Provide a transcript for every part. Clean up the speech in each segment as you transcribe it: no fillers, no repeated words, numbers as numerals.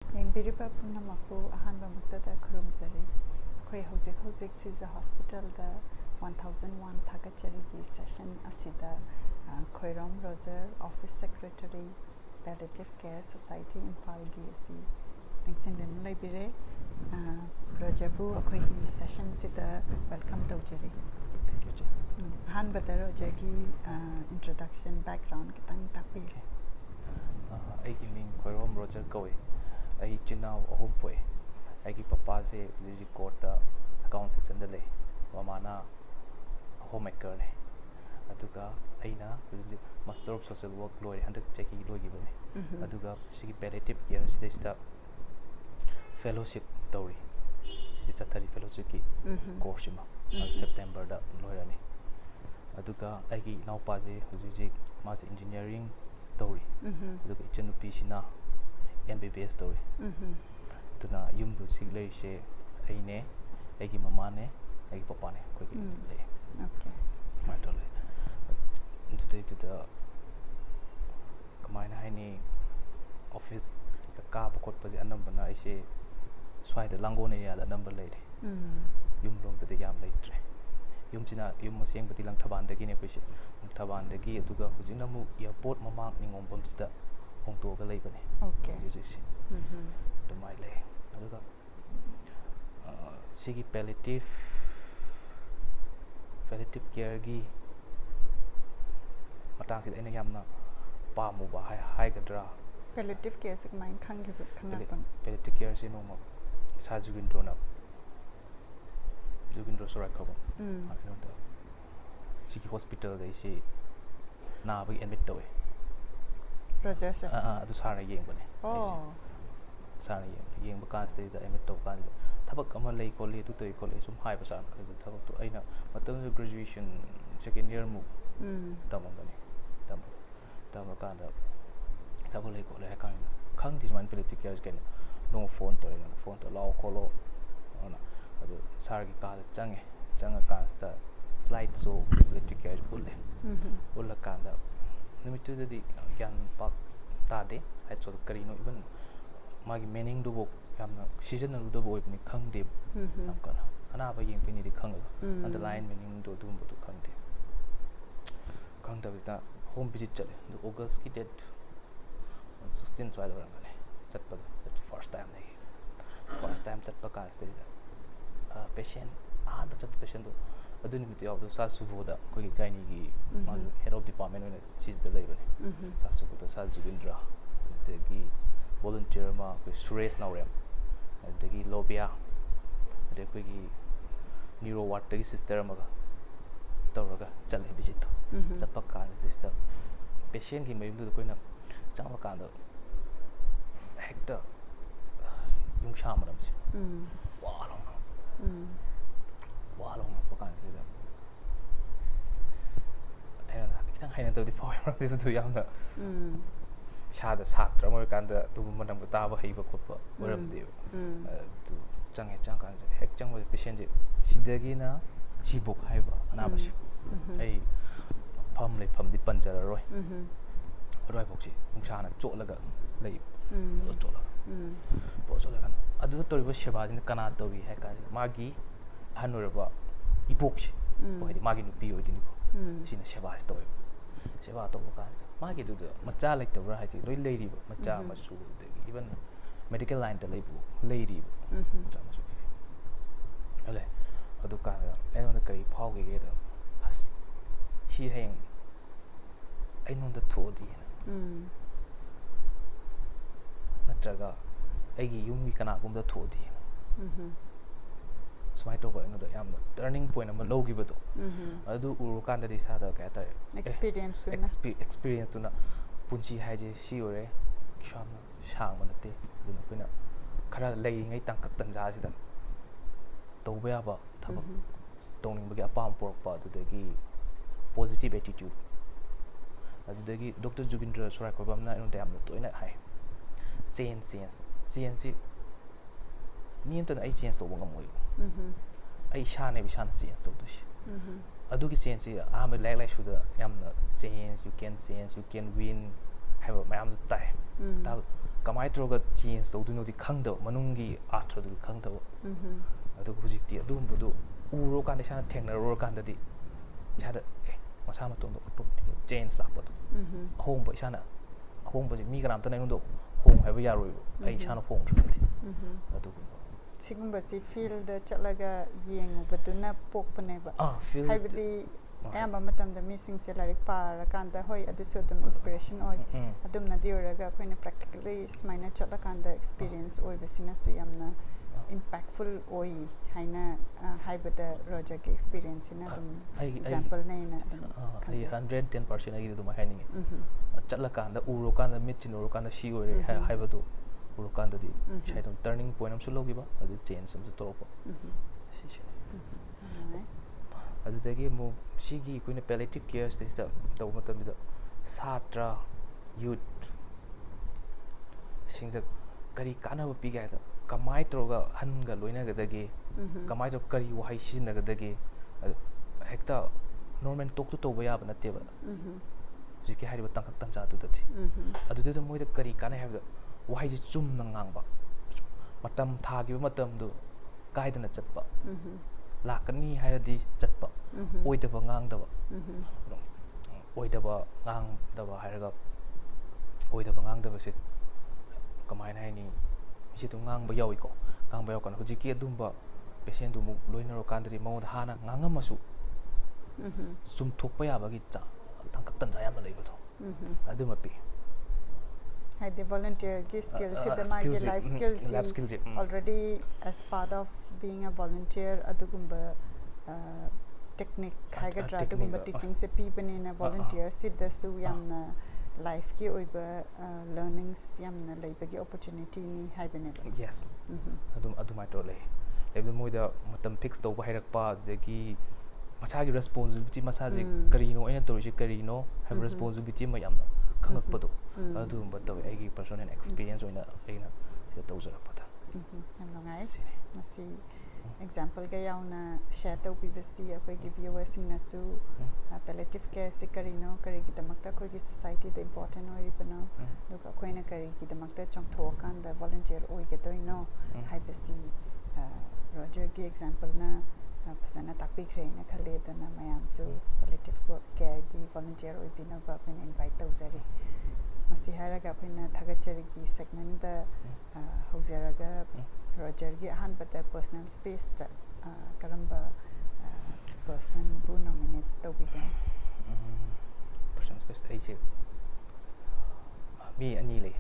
ꯌꯦꯡꯕꯤꯔꯤꯕ ꯄꯨꯝꯅꯃꯛꯄꯨ ꯑꯍꯥꯟꯕ ꯃꯛꯇꯗ ꯈꯨꯔꯨꯝꯖꯔꯤ ꯑꯩꯈꯣꯏ ꯍꯧꯖꯤꯛ ꯁꯤꯖ ꯍꯣꯁꯄꯤꯇꯥꯜꯗ 1001 ꯊꯥꯒꯠꯆꯔꯤꯒꯤ ꯁꯦꯁꯟ ꯑꯁꯤꯗ Khoirom Roger office secretary Palliative Care Society ꯏꯝꯐꯥꯜꯒꯤ ꯑꯁꯤ ꯅꯤꯡꯁꯤꯡꯗꯨꯅ ꯂꯩꯕꯤꯔꯦ ꯔꯣꯖꯔꯕꯨ ꯑꯩꯈꯣꯏꯒꯤ ꯁꯦꯁꯟꯁꯤꯗ ꯋꯦꯜꯀꯝ ꯇꯧꯖꯔꯤ ꯑꯍꯥꯟꯕꯗ ꯔꯣꯖꯔꯒꯤ introduction background kitang takpiyu ꯑꯩꯒꯤ ꯃꯤꯡ ꯈꯣꯏꯔꯣꯝ ꯔꯣꯖꯔ ꯀꯧꯏ ꯑꯩ ꯆꯤꯟꯅꯥꯎ ꯑꯍꯨꯝ ꯄꯣꯛꯏ ꯑꯩꯒꯤ ꯄꯄꯥꯁꯦ ꯍꯧꯖꯤꯛ ꯀꯣꯔꯠꯇ ꯑꯦꯀꯥꯎꯟ ꯁꯦꯛꯁꯟꯗ ꯂꯩ ꯃꯃꯥꯅ ꯍꯣꯝ ꯃꯦꯀꯔꯅꯦ ꯑꯗꯨꯒ ꯑꯩꯅ ꯍꯧꯖꯤꯛ ꯃꯥꯁꯇꯔ ꯑꯣꯐ ꯁꯣꯁꯤꯌꯦꯜ ꯋꯥꯔꯛ ꯂꯣꯏꯔꯦ ꯍꯟꯗꯛ ꯆꯍꯤ ꯂꯣꯏꯈꯤꯕꯅꯤ ꯑꯗꯨꯒ ꯁꯤꯒꯤ ꯄꯦꯂꯦꯇꯤꯚ ꯀꯦꯌꯔ ꯁꯤꯗꯩꯁꯤꯗ ꯐꯦꯂꯣꯁꯤꯞ ꯇꯧꯔꯤ ꯁꯤꯁꯦ ꯆꯠꯊꯔꯤ ꯐꯦꯂꯣꯁꯤꯞꯀꯤ ꯀꯣꯔꯁꯁꯤꯃ ꯁꯦꯞꯇꯦꯝꯕꯔꯗ ꯂꯣꯏꯔꯅꯤ ꯑꯗꯨꯒ ꯑꯩꯒꯤ ꯏꯅꯥꯎꯄꯥꯁꯦ ꯍꯧꯖꯤꯛ ꯃꯥꯁꯦ ꯏꯟꯖꯤꯅꯤꯌꯥꯔꯤꯡ ꯇꯧꯔꯤ ꯑꯗꯨꯒ ꯏꯆꯟꯅꯨꯄꯤꯁꯤꯅ MBBS ꯇꯧꯔꯤ ꯑꯗꯨꯅ ꯌꯨꯝꯗ ꯍꯧꯖꯤꯛ ꯂꯩꯔꯤꯁꯦ ꯑꯩꯅꯦ ꯑꯩꯒꯤ ꯃꯃꯥꯅꯦ ꯑꯩꯒꯤ ꯄꯄꯥꯅꯦ ꯑꯩꯈꯣꯏꯒꯤ ꯂꯩ ꯑꯗꯨꯃꯥꯏꯅ ꯇꯧꯔ ꯂꯩ ꯑꯗꯨꯗꯩꯗꯨꯗ ꯀꯃꯥꯏꯅ ꯍꯥꯏꯅꯤ ꯑꯣꯐꯤꯁꯇ ꯀꯥꯕ ꯈꯣꯠꯄꯁꯦ ꯑꯅꯝꯕꯅ ꯑꯩꯁꯦ ꯁ꯭ꯋꯥꯏꯗ ꯂꯥꯡꯒꯣꯜ ꯑꯦꯔꯤꯌꯥꯗ ꯑꯅꯝꯕ ꯂꯩꯔꯦ ꯌꯨꯝꯂꯣꯝꯗꯗꯤ ꯌꯥꯝ ꯂꯩꯇ꯭ꯔꯦ ꯌꯨꯝꯁꯤꯅ ꯌꯨꯝ ꯑꯁꯦꯡꯕꯗꯤ ꯂꯪꯊꯕꯥꯜꯗꯒꯤꯅꯦ ꯑꯩꯈꯣꯏꯁꯦ ꯂꯪꯊꯕꯥꯜꯗꯒꯤ ꯑꯗꯨꯒ ꯍꯧꯖꯤꯛꯅ ꯑꯃꯨꯛ ꯏꯌꯥꯔꯄꯣꯔꯠ ꯃꯃꯥꯡ ꯅꯤꯉꯣꯝꯕꯝꯁꯤꯗ ꯍꯣꯡꯇꯣꯛꯑꯒ ꯂꯩꯕꯅꯦ ꯍꯧꯖꯤꯛꯁꯦ ꯑꯗꯨꯃꯥꯏꯅ ꯂꯩ ꯑꯗꯨꯒ ꯁꯤꯒꯤ ꯄꯦꯂꯦꯇꯤꯚ ꯀꯦꯌꯔꯒꯤ ꯃꯇꯥꯡꯁꯤꯗ ꯑꯩꯅ ꯌꯥꯝꯅ ꯄꯥꯝꯃꯨꯕ ꯍꯥꯏꯒꯗ꯭ꯔꯥ Palliative Care ꯁꯤ ꯀꯃꯥꯏꯅ ꯈꯪꯉꯛꯄꯅꯣ ꯄꯦꯂꯦꯇꯤꯚ ꯀꯦꯌꯔꯁꯤ ꯅꯣꯡꯃ ꯏꯁꯥ ꯖꯨꯒꯤꯟꯗ꯭ꯔꯣ ꯁꯣꯔꯥꯏꯈꯧꯕꯝ ꯑꯩꯉꯣꯟꯗ ꯁꯤꯒꯤ ꯍꯣꯁꯄꯤꯇꯥꯜꯗ ꯑꯩꯁꯤ ꯅꯥꯕꯒꯤ ꯑꯦꯗꯃꯤꯠ ꯇꯧꯋꯦ ꯔꯣꯖꯔꯁꯦ ꯑꯗꯨ ꯁꯥꯔꯅ ꯌꯦꯡꯕꯅꯦ ꯑꯩꯁꯦ ꯁꯥꯔꯅ ꯌꯦꯡꯕ ꯀꯥꯟꯁꯤꯗꯩꯗ ꯑꯦꯗꯃꯤꯠ ꯇꯧꯕ ꯀꯥꯟꯁꯤꯗ ꯊꯕꯛ ꯑꯃ ꯂꯩ ꯈꯣꯠꯂꯤ ꯑꯗꯨ ꯇꯧꯏ ꯈꯣꯠꯂꯤ ꯁꯨꯝ ꯍꯥꯏꯕ ꯁꯥꯔꯅ ꯑꯗꯨ ꯊꯕꯛꯇꯣ ꯑꯩꯅ ꯃꯇꯝꯗꯨꯗ ꯒ꯭ꯔꯦꯖꯨꯑꯦꯁꯟ ꯁꯦꯀꯦꯟ ꯏꯌꯔꯃꯨꯛ ꯇꯝꯃꯝꯕꯅꯤ ꯇꯝꯕ ꯀꯥꯟꯗ ꯊꯕꯛ ꯂꯩ ꯈꯣꯠꯂꯦ ꯍꯥꯏ ꯀꯥꯟꯗ ꯈꯪꯗꯦ ꯁꯨꯃꯥꯏꯅ ꯄꯦꯂꯦꯇꯤꯚ ꯀꯦꯌꯔꯁꯤ ꯀꯩꯅꯣ ꯅꯣꯡꯃ ꯐꯣꯟ ꯇꯧꯔꯦ ꯑꯩꯉꯣꯟꯗ ꯐꯣꯟ ꯇꯧꯔ ꯂꯥꯛꯑꯣ ꯈꯣꯠꯂꯣ ꯑꯗꯨ ꯁꯥꯔꯒꯤ ꯀꯥꯗ ꯆꯪꯉꯀꯥꯟꯁꯤꯗ ꯁ꯭ꯂꯥꯏꯗ ꯁꯣ ꯄꯦꯂꯦꯇꯤꯚ ꯀꯦꯌꯔꯁꯤ ꯎꯠꯂꯦ ꯎꯠꯂꯀꯥꯟꯗ ꯅꯨꯃꯤꯠꯇꯨꯗꯗꯤ ꯒ꯭ꯌꯥꯟ ꯄꯥꯛ ꯇꯥꯗꯦ ꯁ꯭ꯂꯥꯏꯗ ꯁꯣꯗ ꯀꯔꯤꯅꯣ ꯏꯚꯟ ꯃꯥꯒꯤ ꯃꯤꯅꯤꯡꯗꯨꯕꯨ ꯌꯥꯝꯅ ꯁꯤꯖꯤꯟꯅꯔꯨꯗꯕ ꯑꯣꯏꯕꯅꯤ ꯈꯪꯗꯦꯕ ꯌꯥꯝ ꯀꯟꯅ ꯑꯅꯥꯕ ꯌꯦꯡꯕꯩꯅꯤꯗꯤ ꯈꯪꯉꯒ ꯑꯟꯗꯔꯂꯥꯏꯟ ꯃꯤꯅꯤꯡꯗꯣ ꯑꯗꯨꯒꯨꯝꯕꯗꯣ ꯈꯪꯗꯕꯁꯤꯗ ꯍꯣꯝ ꯚꯤꯖꯤꯠ ꯆꯠꯂꯦ ꯑꯗꯨ ꯑꯣꯒꯁꯀꯤ ꯗꯦꯠ 16 ꯁ꯭ꯋꯥꯏꯗ ꯑꯣꯏꯔꯝꯒꯅꯤ ꯆꯠꯄꯗꯣ ꯐꯥꯔꯁ ꯇꯥꯏꯝ ꯆꯠꯄ ꯀꯥꯟꯁꯤꯗꯩꯗ ꯄꯦꯁꯦꯟ ꯑꯍꯥꯟꯕ ꯆꯠꯄ ꯄꯦꯁꯦꯟꯗꯣ ꯑꯗꯨ ꯅꯨꯃꯤꯠꯇꯨ ꯌꯥꯎꯕꯗꯣ ꯁꯥ ꯁꯨꯕꯣꯗ ꯑꯩꯈꯣꯏꯒꯤ ꯒꯥꯏꯅꯤꯒꯤ ꯃꯥꯁꯨ ꯍꯦꯗ ꯑꯣꯐ ꯗꯤꯄꯥꯔꯠꯃꯦꯟ ꯑꯣꯏꯅ ꯁꯤꯁꯤꯗ ꯂꯩꯕꯅꯦ ꯁꯥ ꯁꯨꯕꯣꯗ ꯁꯥ ꯖꯨꯒꯤꯟꯗ꯭ꯔ ꯑꯗꯨꯗꯒꯤ ꯚꯣꯂꯨꯟꯇꯤꯌꯔ ꯑꯃ ꯑꯩꯈꯣꯏ ꯁꯨꯔꯦꯁ ꯅꯥꯎꯔꯦꯝ ꯑꯗꯨꯗꯒꯤ ꯂꯣꯕꯤꯌꯥ ꯑꯗꯩ ꯑꯩꯈꯣꯏꯒꯤ ꯅ꯭ꯌꯨꯔꯣ ꯋꯥꯔꯗꯇꯒꯤ ꯁꯤꯁꯇꯔ ꯑꯃꯒ ꯇꯧꯔꯒ ꯆꯠꯂꯦ ꯚꯤꯖꯤꯠꯇꯣ ꯆꯠꯄ ꯀꯥꯟꯁꯤꯗꯩꯁꯤꯗ ꯄꯦꯁꯦꯟꯒꯤ ꯃꯌꯨꯝꯗꯨꯗ ꯑꯩꯈꯣꯏꯅ ꯆꯪꯕꯀꯥꯟꯗ ꯍꯦꯛꯇ ꯌꯨꯡꯁꯥ ꯃꯅꯝꯁꯦ ꯋꯥ ꯂꯥꯎꯅꯔꯛꯄ ꯀꯥꯟꯁꯤꯗ ꯑꯩꯅ ꯈꯤꯇꯪ ꯍꯩꯅꯗꯕꯗꯤ ꯐꯥꯎꯋꯦ ꯃꯔꯝꯗꯤ ꯌꯥꯝꯅ ꯏꯁꯥꯗ ꯁꯥꯇ꯭ꯔ ꯑꯃ ꯑꯣꯏꯔꯀꯥꯟꯗ ꯑꯗꯨꯒꯨꯝꯕ ꯃꯅꯝꯒ ꯇꯥꯕ ꯍꯩꯕ ꯈꯣꯠꯄ ꯑꯣꯏꯔꯝꯗꯦꯕ ꯑꯗꯨ ꯆꯪꯉꯀꯥꯟꯁꯤꯗ ꯍꯦꯛ ꯆꯪꯕꯗ ꯄꯦꯁꯦꯟꯁꯦ ꯁꯤꯗꯒꯤꯅ ꯁꯤꯕꯨꯛ ꯍꯥꯏꯕ ꯑꯅꯥꯕꯁꯤ ꯑꯩ ꯐꯝ ꯂꯩꯐꯝꯗꯤ ꯄꯟꯖꯔꯔꯣꯏ ꯑꯗꯨꯋꯥꯏꯐꯥꯎꯁꯤ ꯅꯨꯡꯁꯥꯅ ꯆꯣꯠꯂꯒ ꯂꯩꯕ ꯆꯣꯠꯂꯀꯥꯟꯗ ꯑꯗꯨꯗ ꯇꯧꯔꯤꯕ ꯁꯦꯕꯥꯁꯤꯅ ꯀꯅꯥ ꯇꯧꯏ ꯍꯥꯏ ꯀꯥꯟꯁꯤꯗ ꯃꯥꯒꯤ ꯑꯍꯟ ꯑꯣꯏꯔꯕ ꯏꯕꯣꯛꯁꯦ ꯍꯥꯏꯗꯤ ꯃꯥꯒꯤ ꯅꯨꯄꯤ ꯑꯣꯏꯗꯣꯏꯅꯤꯀꯣ ꯁꯤꯅ ꯁꯦꯕꯥꯁꯤ ꯇꯧꯋꯦꯕ ꯁꯦꯕꯥ ꯇꯧꯕ ꯀꯥꯟꯁꯤꯗ ꯃꯥꯒꯤꯗꯨꯗ ꯃꯆꯥ ꯂꯩꯇꯕ꯭ꯔꯥ ꯍꯥꯏꯗꯤ ꯂꯣꯏ ꯂꯩꯔꯤꯕ ꯃꯆꯥ ꯃꯁꯨ ꯑꯗꯒꯤ ꯏꯚꯟ ꯃꯦꯗꯤꯀꯦꯜ ꯂꯥꯏꯟꯗ ꯂꯩꯔꯤꯕ ꯃꯆꯥ ꯃꯁꯨ ꯂꯩ ꯑꯗꯨꯀꯥꯟꯗ ꯑꯩꯉꯣꯟꯗ ꯀꯔꯤ ꯐꯥꯎꯈꯤꯒꯦꯗ ꯑꯁ ꯁꯤ ꯍꯌꯦꯡ ꯑꯩꯉꯣꯟꯗ ꯊꯣꯛꯑꯗꯤꯅ ꯅꯠꯇ꯭ꯔꯒ ꯑꯩꯒꯤ ꯌꯨꯝꯒꯤ ꯀꯅꯥꯒꯨꯝꯕꯗ ꯊꯣꯛꯑꯗꯤꯅ ꯁꯨꯃꯥꯏꯅ ꯇꯧꯕ ꯑꯩꯉꯣꯟꯗ ꯌꯥꯝꯅ ꯇꯔꯅꯤꯡ ꯄꯣꯏꯟ ꯑꯃ ꯂꯧꯈꯤꯕꯗꯣ ꯑꯗꯨ ꯎꯔꯨꯀꯥꯟꯗꯗꯤ ꯏꯁꯥꯗ ꯀꯩ ꯍꯥꯏꯇꯥꯔꯦ ꯑꯦꯛꯁꯄꯤꯔꯤꯌꯦꯟꯁꯇꯨꯅ ꯄꯨꯟꯁꯤ ꯍꯥꯏꯁꯦ ꯁꯤ ꯑꯣꯏꯔꯦ ꯌꯥꯝꯅ ꯁꯥꯡꯕ ꯅꯠꯇꯦ ꯑꯗꯨꯅ ꯑꯩꯈꯣꯏꯅ ꯈꯔ ꯂꯩꯔꯤꯉꯩ ꯇꯥꯡꯀꯛ ꯇꯟꯖꯥꯁꯤꯗ ꯇꯧꯕ ꯌꯥꯕ ꯊꯕꯛ ꯇꯧꯅꯤꯡꯕꯒꯤ ꯑꯄꯥꯝꯕ ꯄꯣꯔꯛꯄ ꯑꯗꯨꯗꯒꯤ ꯄꯣꯖꯤꯇꯤꯚ ꯑꯦꯇꯤꯇ꯭ꯌꯨꯠ ꯑꯗꯨꯗꯒꯤ ꯗꯣꯛꯇꯔ ꯖꯨꯒꯤꯟꯗ꯭ꯔ ꯁꯣꯔꯥꯏꯈꯣꯏꯕꯝꯅ ꯑꯩꯉꯣꯟꯗ ꯌꯥꯝꯅ ꯇꯣꯏꯅ ꯍꯥꯏ ꯆꯦꯟꯖꯁꯤ ꯃꯤ ꯑꯃꯇꯅ ꯑꯩ ꯆꯦꯟꯖ ꯇꯧꯕ ꯉꯝꯃꯣꯏꯕ ꯑꯩ ꯏꯁꯥꯅ ꯆꯦꯟꯖ ꯇꯧꯗꯣꯏꯁꯤ ꯑꯗꯨꯒꯤ ꯆꯦꯟꯖꯁꯤ ꯑꯍꯥꯟꯕ ꯂꯥꯏꯔꯤꯛ ꯂꯥꯏꯁꯨꯗ ꯌꯥꯝꯅ ꯆꯦꯟꯖ ꯌꯨ ꯀꯦꯟ ꯋꯤꯟ ꯍꯥꯏꯕ ꯃꯌꯥꯝꯗꯨ ꯇꯥꯏ kamai troga change to do di khangda manungi arthur du khangda adu hujikti adum budu uro kan isana thengna ro kan da di isada masa ma tong do automatic change la padu home bo isana home bo mi kanam ta nai do home haiba yaroi ai isana home trati adu sigumba si feel the chalaga yeng ubaduna pokpane ba feel haibdi ayamba matamda missing se larik para kanda hoi adu so dum inspiration oi adum na diuraga koina practically smaina chala kanda experience oi besina su yamna impactful oi haina haibada Roger ke experience na dum example nei na ai 110% agi dum haini chala kanda uro kanda mitchin uro kanda shi oi haibadu uro kanda di shaidon turning point am su logi ba adu change am su toropa si si adudagi mo sigi kuina palliative care stage da matam da satra youth singda kari kana ba piga da kamai troga hanga loina ga dagi kamai to kari wahai shin ga dagi hekta normal tok to ba ya ba natte ba jiki hari ba tangkak tan cha tu dati adu da moi da kari kana ha da wahai ji chum na ngang ba matam tha gi matam du kai da na chat ba lakani hairadi chatpa oidaba ngangdaba oidaba ngangdaba hairaga oidaba ngangdaba se kamaina haini misi tu ngangba yawi ko ngangba yaw kan hujiki adumba patient du mu loinaro kandri mawda hana ngangamasu sum thokpa yabagi cha tangkak tanja yam leibato aduma pi the volunteer skills the my life skills already as part of being a volunteer adugumba technique haigadra adugumba teaching se people in a volunteer sit the su yamna life ki oiba learnings yamna leibagi opportunity ni haibene yes adumai to lei lebda moida matam fix to ba hairakpa degi masagi responsibility masaji karino aina tori karino have responsibility ma yamna khangakpado adu batawi aigi personal experience oina aina se tawjarapata nangai masi example ga yauna share to bvc akoi gi viewers sing nasu palliative care se karino kari gi tamakta koi gi society the important oi bana duka koina kari gi tamakta chongtho kan da volunteer oi ge toino haibasi Roger gi example na pasana takpi khrena khale dana mayam su palliative care gi volunteer oi bina ba pen invite tawzari masi haraga pena Thagatchari gi segment da hauzaraga Roger gi ahan bata personal space ta karamba person bu nominate tawigan personal space ai che mi ani le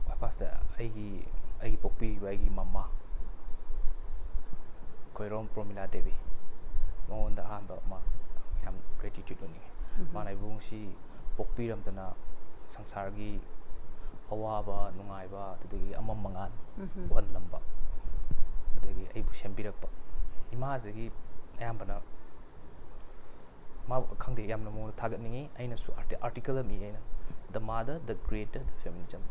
wa pasta ai pokpi ai mama Khoirom Devi monda hamba ma yam gratitude ni manai bung si pokpi ram tana sangsar gi awaba nungai ba tudagi amam mangan wan lamba tudagi ai bu sembirak pa ima sagi ayam bana ma khangde yam na mo thagat ningi aina su article mi aina the mother the greater the feminism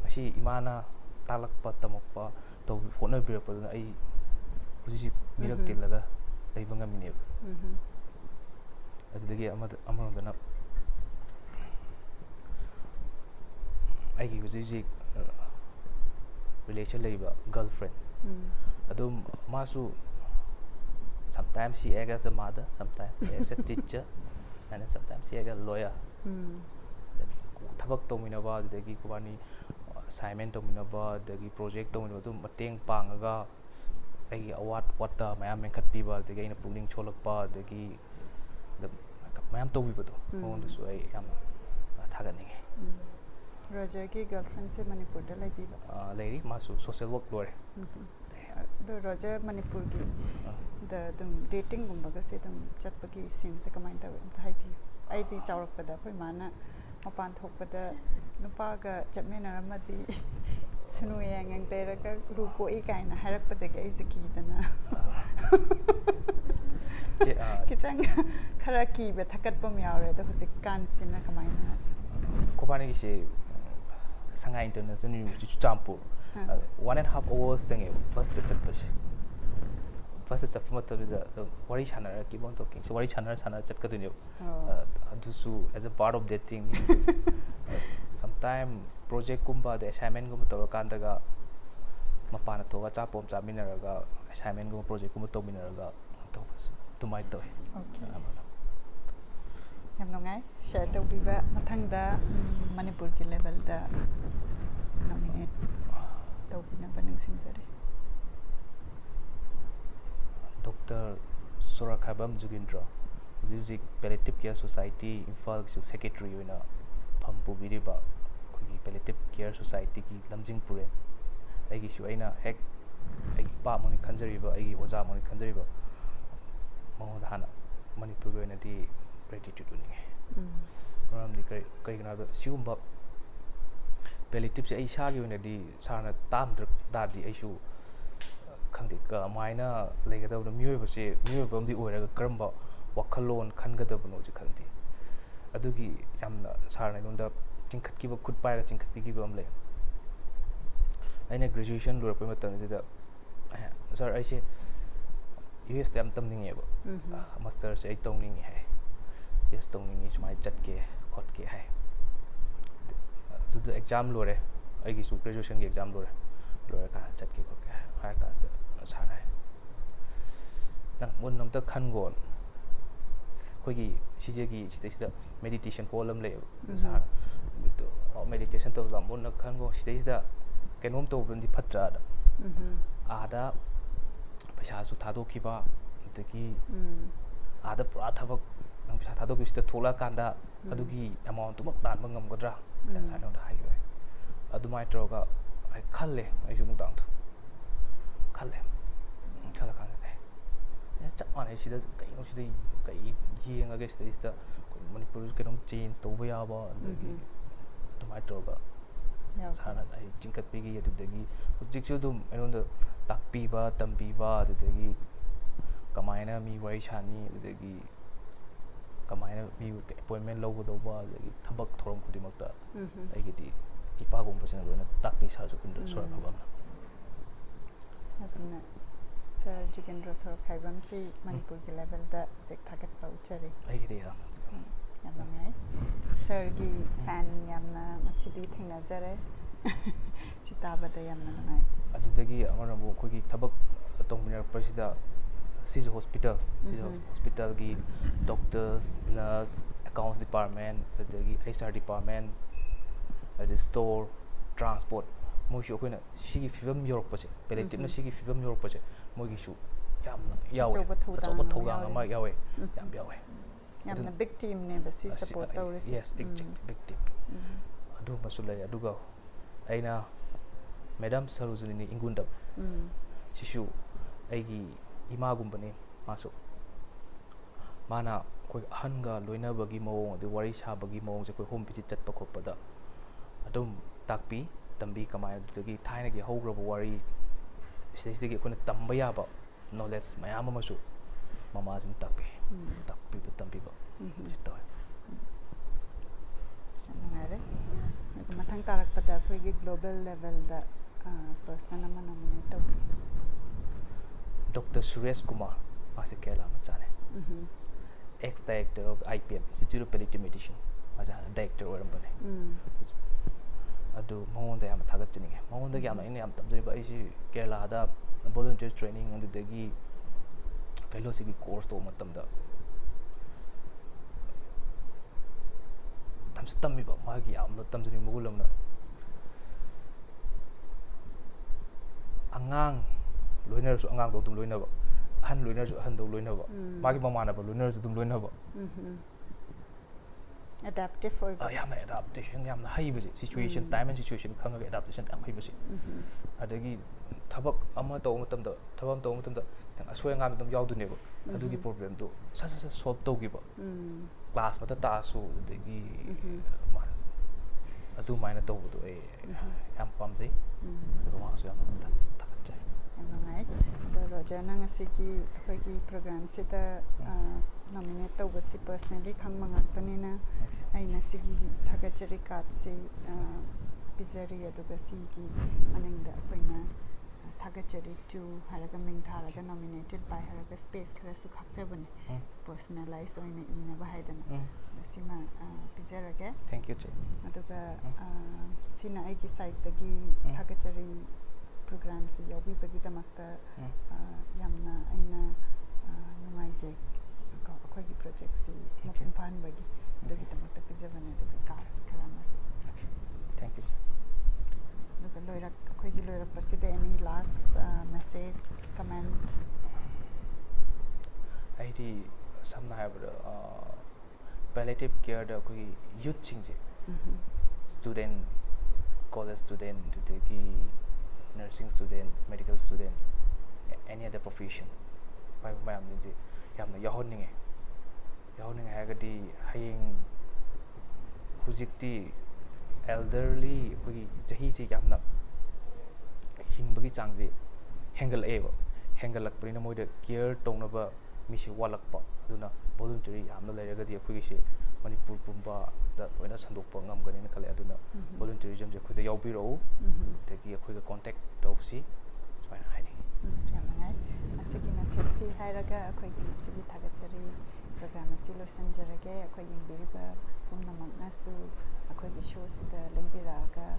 masi imana talak pa tamak pa to hona bir pa ai huji mirak tilaga ai banga mine adudagi amam dana ai gi huji relation leiba girlfriend adum masu sometimes she as a mother sometimes she as a teacher and then sometimes she as a lawyer thabak tomina ba adudagi kubani assignment tomina ba adagi project tomina dum mateng pangaga ai award wata mayam men khat piba adagi ina pulling cholak pa adagi mayam tobi ba to on du so ai yam thagani Roger ki girlfriend se Manipur da lai piba lady masu social work lore the Roger Manipur ki the dum dating gumba ga se dum chatpa ki scene se comment ta hai pi ai di chawrak pada khoi mana mapan thok pada nupa ga chatme na ramati sunu yang ang tera ka ru ko I kai na harak pada ga izaki dana kitang kharaki be thakat pam yaure da huje kan sin na kamai na kopani ki se Shanghai International University Champo 1.5 hours sange bus the chat pasi bus chappa matabida wari chana keep on talking so wari chana chat ka dune adusu as a part of that thing sometime project kumba the assignment gum to kanda ga mapana to ga cha pom cha minaraga assignment gum project gum to minaraga to mai to okay yam ngai share to biba mathangda Manipur ki level da nominate to bina baning singjare Dr. Surakhabam Jugindra, Music Palliative Care Society, Imphal Secretary, Pampu Biriba, Palliative Care Society, Lamjing Pure, Agi Shuaina, Heck, Agi Pa Moni Kanjariba, Agi Oza Moni Kanjariba, Mohana, Manipur, and the gratitude. Ram the Kaigana, Shumba Palliative Aisha, the Sarna Tam Dadi issue. Khangdi ka maina legada the mui bam di oiraga karamba wakhalon khangada bano ji khangdi adugi yamna sarna nonda chingkhat ki ba khut paira chingkhat pi ki bam le aina graduation lura pa matam ji da sir ai se US tam tam ninge ba master se ai tong ninge hai yes tong ninge smai chat ke khot ke hai du exam lore ai gi su graduation ki exam lore ka chat ke khot ke hai ka Sanai. Nang mun nam ta khan gon. Khoi gi sida meditation column le sana. To meditation to zam mun khan go sida kenom to bun di phatra da. Ada paisa su thado ki ba teki ada pura thabak nang paisa thado ki sida thola kanda adugi amount mak dan bangam godra ka sana da hai adu mai troga ai khalle ai jung dang khalle khala kan ne chap mane sida kai no sida kai yeng age sida Manipur ke nom change to ba ba adagi tomato ga sana ai jingkat pigi adu dagi ujik chu dum anon da takpi ba tampi ba adagi kamaina mi wai chani adagi kamaina mi appointment logo do ba adagi thabak thorom khudi makta ai gidi ipa gom pasena loina takpi sa ju kun sor khabam na Sir Jugindra Khoirom si Manipur ki level da zik thagat Thagatchari ai gidi ya yamngai Sir gi fan yamna masidi thingna jare chitaba da yamna ngai adudagi amara bo khogi thabak tongmina presida sis hospital gi doctors nurse accounts department adagi HR department the store transport moisho koina sigi film yorok pase palliative na sigi film yorok pase mogi shu yamna yawe achoba thogang ama yawe yam yawe yamna big team ne basi support tawrisi yes big team adu masulai aduga aina madam Sarojini ingundam shishu aigi ima gumbani masu mana koi hanga loina bagi mawong adu wari sha bagi mawong je koi home visit chat pa khopada adum takpi tambi kamai adagi thaina gi hograba wari stage gi kona tamba yaba knowledge mayam amasu mama jin takpi tambi ba jitoy ngare mathang tarak pada khoi gi global level da person ama nominate to Dr. Suresh Kumar masi Kerala machane ex director of IPM Institute of Palliative Medicine maja director orambane adu monda yam thagatchani monda gi yam ine yam tamjai ba isi Kerala da volunteer training and dagi fellowship course to matamda tammi ba magi yam tamjani mugulamna angang loiner su angang do dum loina ba han loiner su han do loina ba magi mamana ba loiner su dum loina ba adaptive for yam adaptation yam hai ba situation time and situation khanga adaptation am hai ba si adagi thabak ama to matamda thabam to matamda tang asoi ngam dum yaw du ne ba adugi problem do sa solve to gi ba class mata ta su adagi manas adu maina to do e yam pam sei adu ma su yam Thagatchari ngai do Roger nang asigi khoi gi program sita nominate to basi personally khang mangak tanina aina sigi Thagatchari card se bizari aduga sigi anengda koina Thagatchari 2 haraga ming tharaga nominated by haraga space khara su khakjabane personalized oina ina ba haidana sima pizarage thank you che aduga sina aigi site tagi Thagatchari program si yobi bagi damakta yamna aina numaije ko akogi project si mapun pan bagi dogi damakta pizabane aduga ka karamasu thank you aduga loirak akogi loirak pasida any last message comment aidi samna haibra palliative care da koi youth chingje student college student to nursing student medical student any other profession pai mayam je yamna yahoninge hagadi haying hujikti elderly koi jahi ji yamna hingbagi changje hengalak prina moida care tongnaba misi walakpa aduna voluntary yamna leragadi akoi se Manipur pumba da oina sandokpa ngamgani na khale aduna volunteerism je khoida yaubiro tagi akoi ga contact tausi soina haini jamangai asigi na sesti hairaga akoi gi asigi Thagatchari program asilo sanjarage akoi gi biriba pumna magnasu akoi gi show sida lengbiraga